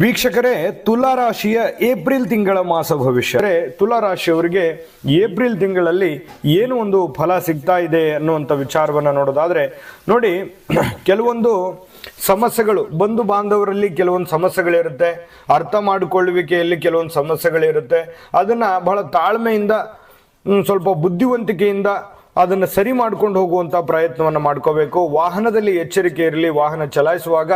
ವೀಕ್ಷಕರೇ, ತುಲಾ ರಾಶಿಯ ಏಪ್ರಿಲ್ ತಿಂಗಳ ಮಾಸ ಭವಿಷ್ಯ. ತುಲಾ ರಾಶಿಯವರಿಗೆ ಏಪ್ರಿಲ್ ತಿಂಗಳಲ್ಲಿ ಏನು ಒಂದು ಫಲ ಸಿಗ್ತಾ ಇದೆ ಅನ್ನುವಂಥ ವಿಚಾರವನ್ನು ನೋಡೋದಾದ್ರೆ ನೋಡಿ, ಕೆಲವೊಂದು ಸಮಸ್ಯೆಗಳು ಬಂಧು ಬಾಂಧವರಲ್ಲಿ ಕೆಲವೊಂದು ಸಮಸ್ಯೆಗಳಿರುತ್ತೆ, ಅರ್ಥ ಮಾಡಿಕೊಳ್ಳುವಿಕೆಯಲ್ಲಿ ಕೆಲವೊಂದು ಸಮಸ್ಯೆಗಳಿರುತ್ತೆ. ಅದನ್ನ ಬಹಳ ತಾಳ್ಮೆಯಿಂದ ಸ್ವಲ್ಪ ಬುದ್ಧಿವಂತಿಕೆಯಿಂದ ಅದನ್ನು ಸರಿ ಮಾಡ್ಕೊಂಡು ಹೋಗುವಂಥ ಪ್ರಯತ್ನವನ್ನು ಮಾಡ್ಕೋಬೇಕು. ವಾಹನದಲ್ಲಿ ಎಚ್ಚರಿಕೆ ಇರಲಿ, ವಾಹನ ಚಲಾಯಿಸುವಾಗ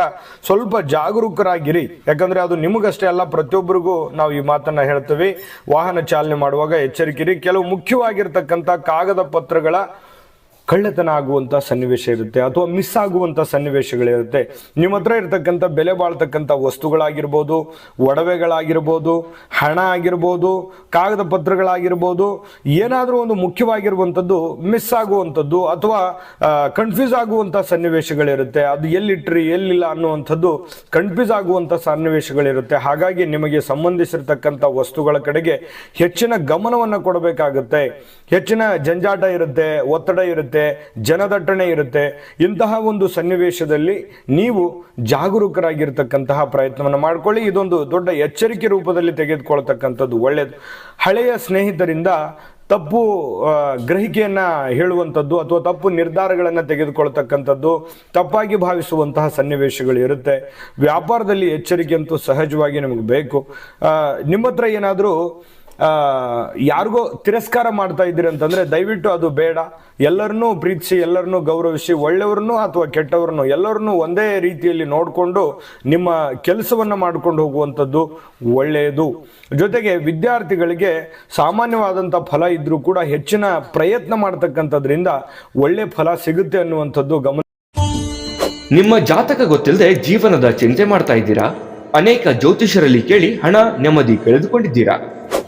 ಸ್ವಲ್ಪ ಜಾಗರೂಕರಾಗಿರಿ. ಯಾಕಂದ್ರೆ ಅದು ನಿಮಗಷ್ಟೇ ಅಲ್ಲ, ಪ್ರತಿಯೊಬ್ಬರಿಗೂ ನಾವು ಈ ಮಾತನ್ನ ಹೇಳ್ತೀವಿ. ವಾಹನ ಚಾಲನೆ ಮಾಡುವಾಗ ಎಚ್ಚರಿಕೆ ಇರಿ. ಕೆಲವು ಮುಖ್ಯವಾಗಿರ್ತಕ್ಕಂಥ ಕಾಗದ ಪತ್ರಗಳ ಕಳ್ಳತನ ಆಗುವಂಥ ಸನ್ನಿವೇಶ ಇರುತ್ತೆ, ಅಥವಾ ಮಿಸ್ ಆಗುವಂಥ ಸನ್ನಿವೇಶಗಳಿರುತ್ತೆ. ನಿಮ್ಮ ಹತ್ರ ಇರತಕ್ಕಂಥ ಬೆಲೆ ಬಾಳ್ತಕ್ಕಂಥ ವಸ್ತುಗಳಾಗಿರ್ಬೋದು, ಒಡವೆಗಳಾಗಿರ್ಬೋದು, ಹಣ ಆಗಿರ್ಬೋದು, ಕಾಗದ ಪತ್ರಗಳಾಗಿರ್ಬೋದು, ಏನಾದರೂ ಒಂದು ಮುಖ್ಯವಾಗಿರುವಂಥದ್ದು ಮಿಸ್ ಆಗುವಂಥದ್ದು ಅಥವಾ ಕನ್ಫ್ಯೂಸ್ ಆಗುವಂಥ ಸನ್ನಿವೇಶಗಳಿರುತ್ತೆ. ಅದು ಎಲ್ಲಿಟ್ರಿ ಎಲ್ಲಿಲ್ಲ ಅನ್ನುವಂಥದ್ದು ಕನ್ಫ್ಯೂಸ್ ಆಗುವಂಥ ಸನ್ನಿವೇಶಗಳಿರುತ್ತೆ. ಹಾಗಾಗಿ ನಿಮಗೆ ಸಂಬಂಧಿಸಿರ್ತಕ್ಕಂಥ ವಸ್ತುಗಳ ಕಡೆಗೆ ಹೆಚ್ಚಿನ ಗಮನವನ್ನು ಕೊಡಬೇಕಾಗುತ್ತೆ. ಹೆಚ್ಚಿನ ಜಂಜಾಟ ಇರುತ್ತೆ, ಒತ್ತಡ ಇರುತ್ತೆ, ಜನದಟ್ಟಣೆ ಇರುತ್ತೆ. ಇಂತಹ ಒಂದು ಸನ್ನಿವೇಶದಲ್ಲಿ ನೀವು ಜಾಗರೂಕರಾಗಿರ್ತಕ್ಕಂತಹ ಪ್ರಯತ್ನವನ್ನು ಮಾಡಿಕೊಳ್ಳಿ. ಇದೊಂದು ದೊಡ್ಡ ಎಚ್ಚರಿಕೆ ರೂಪದಲ್ಲಿ ತೆಗೆದುಕೊಳ್ತಕ್ಕಂಥದ್ದು ಒಳ್ಳೆಯದು. ಹಳೆಯ ಸ್ನೇಹಿತರಿಂದ ತಪ್ಪು ಗ್ರಹಿಕೆಯನ್ನ ಹೇಳುವಂಥದ್ದು ಅಥವಾ ತಪ್ಪು ನಿರ್ಧಾರಗಳನ್ನು ತೆಗೆದುಕೊಳ್ತಕ್ಕಂಥದ್ದು, ತಪ್ಪಾಗಿ ಭಾವಿಸುವಂತಹ ಸನ್ನಿವೇಶಗಳು ಇರುತ್ತೆ. ವ್ಯಾಪಾರದಲ್ಲಿ ಎಚ್ಚರಿಕೆ ಅಂತೂ ಸಹಜವಾಗಿ ನಿಮಗೆ ಬೇಕು. ನಿಮ್ಮ ಹತ್ರ ಏನಾದರೂ ಯಾರಿಗೋ ತಿರಸ್ಕಾರ ಮಾಡ್ತಾ ಇದ್ದೀರಿ ಅಂತಂದ್ರೆ ದಯವಿಟ್ಟು ಅದು ಬೇಡ. ಎಲ್ಲರನ್ನೂ ಪ್ರೀತಿಸಿ, ಎಲ್ಲರನ್ನೂ ಗೌರವಿಸಿ, ಒಳ್ಳೆಯವ್ರನ್ನೂ ಅಥವಾ ಕೆಟ್ಟವ್ರನ್ನೂ ಎಲ್ಲರನ್ನೂ ಒಂದೇ ರೀತಿಯಲ್ಲಿ ನೋಡಿಕೊಂಡು ನಿಮ್ಮ ಕೆಲಸವನ್ನ ಮಾಡ್ಕೊಂಡು ಹೋಗುವಂಥದ್ದು ಒಳ್ಳೆಯದು. ಜೊತೆಗೆ ವಿದ್ಯಾರ್ಥಿಗಳಿಗೆ ಸಾಮಾನ್ಯವಾದಂಥ ಫಲ ಇದ್ರೂ ಕೂಡ ಹೆಚ್ಚಿನ ಪ್ರಯತ್ನ ಮಾಡ್ತಕ್ಕಂಥದ್ರಿಂದ ಒಳ್ಳೆ ಫಲ ಸಿಗುತ್ತೆ ಅನ್ನುವಂಥದ್ದು ಗಮನ. ನಿಮ್ಮ ಜಾತಕ ಗೊತ್ತಿಲ್ಲದೆ ಜೀವನದ ಚಿಂತೆ ಮಾಡ್ತಾ ಇದ್ದೀರಾ? ಅನೇಕ ಜ್ಯೋತಿಷರಲ್ಲಿ ಕೇಳಿ ಹಣ ನೆಮ್ಮದಿ ಕಳೆದುಕೊಂಡಿದ್ದೀರಾ?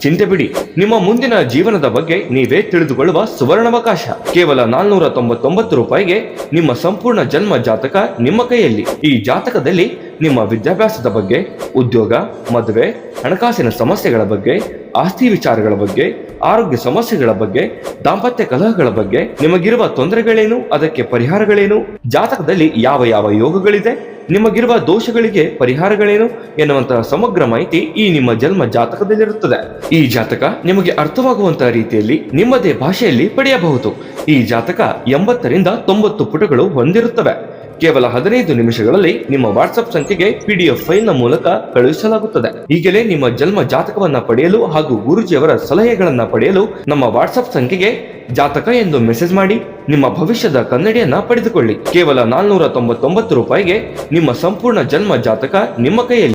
ಚಿಂತೆ ಬಿಡಿ, ನಿಮ್ಮ ಮುಂದಿನ ಜೀವನದ ಬಗ್ಗೆ ನೀವೇ ತಿಳಿದುಕೊಳ್ಳುವ ಸುವರ್ಣಾವಕಾಶ. ಕೇವಲ 499 ರೂಪಾಯಿಗೆ ನಿಮ್ಮ ಸಂಪೂರ್ಣ ಜನ್ಮ ಜಾತಕ ನಿಮ್ಮ ಕೈಯಲ್ಲಿ. ಈ ಜಾತಕದಲ್ಲಿ ನಿಮ್ಮ ವಿದ್ಯಾಭ್ಯಾಸದ ಬಗ್ಗೆ, ಉದ್ಯೋಗ, ಮದುವೆ, ಹಣಕಾಸಿನ ಸಮಸ್ಯೆಗಳ ಬಗ್ಗೆ, ಆಸ್ತಿ ವಿಚಾರಗಳ ಬಗ್ಗೆ, ಆರೋಗ್ಯ ಸಮಸ್ಯೆಗಳ ಬಗ್ಗೆ, ದಾಂಪತ್ಯ ಕಲಹಗಳ ಬಗ್ಗೆ, ನಿಮಗಿರುವ ತೊಂದರೆಗಳೇನು, ಅದಕ್ಕೆ ಪರಿಹಾರಗಳೇನು, ಜಾತಕದಲ್ಲಿ ಯಾವ ಯಾವ ಯೋಗಗಳಿದೆ, ನಿಮಗಿರುವ ದೋಷಗಳಿಗೆ ಪರಿಹಾರಗಳೇನು ಎನ್ನುವಂತಹ ಸಮಗ್ರ ಮಾಹಿತಿ ಈ ನಿಮ್ಮ ಜನ್ಮ ಜಾತಕದಲ್ಲಿರುತ್ತದೆ. ಈ ಜಾತಕ ನಿಮಗೆ ಅರ್ಥವಾಗುವಂತಹ ರೀತಿಯಲ್ಲಿ ನಿಮ್ಮದೇ ಭಾಷೆಯಲ್ಲಿ ಪಡೆಯಬಹುದು. ಈ ಜಾತಕ 80 ರಿಂದ 90 ಪುಟಗಳು ಹೊಂದಿರುತ್ತವೆ. ಕೇವಲ 15 ನಿಮಿಷಗಳಲ್ಲಿ ನಿಮ್ಮ ವಾಟ್ಸ್ಆಪ್ ಸಂಖ್ಯೆಗೆ PDF ಫೈಲ್ನ ಮೂಲಕ ಕಳುಹಿಸಲಾಗುತ್ತದೆ. ಈಗಲೇ ನಿಮ್ಮ ಜನ್ಮ ಜಾತಕವನ್ನ ಪಡೆಯಲು ಹಾಗೂ ಗುರುಜಿಯವರ ಸಲಹೆಗಳನ್ನ ಪಡೆಯಲು ನಮ್ಮ ವಾಟ್ಸ್ಆಪ್ ಸಂಖ್ಯೆಗೆ ಜಾತಕ ಎಂದು ಮೆಸೇಜ್ ಮಾಡಿ ನಿಮ್ಮ ಭವಿಷ್ಯದ ಕನ್ನಡಿಯನ್ನ ಪಡೆದುಕೊಳ್ಳಿ. ಕೇವಲ 499 ರೂಪಾಯಿಗೆ ನಿಮ್ಮ ಸಂಪೂರ್ಣ ಜನ್ಮ ಜಾತಕ ನಿಮ್ಮ ಕೈಯಲ್ಲಿ.